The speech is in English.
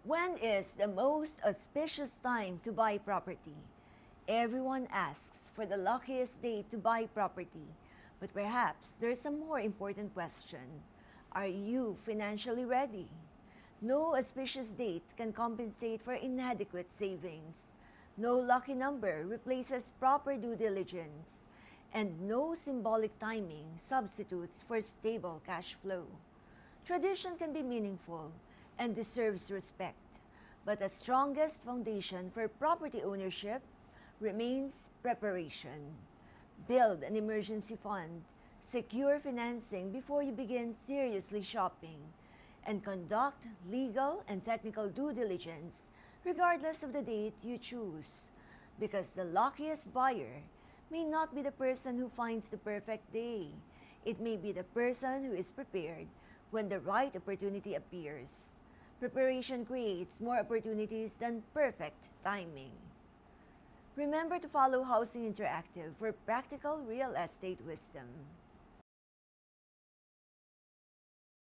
When is the most auspicious time to buy property? Everyone asks for the luckiest day to buy property, but perhaps there's a more important question. Are you financially ready? No auspicious date can compensate for inadequate savings. No lucky number replaces proper due diligence. And no symbolic timing substitutes for stable cash flow. Tradition can be meaningful and deserves respect, but the strongest foundation for property ownership remains preparation. Build an emergency fund, secure financing before you begin seriously shopping, and conduct legal and technical due diligence regardless of the date you choose. Because the luckiest buyer may not be the person who finds the perfect day. It may be the person who is prepared when the right opportunity appears. Preparation creates more opportunities than perfect timing. Remember to follow Housing Interactive for practical real estate wisdom.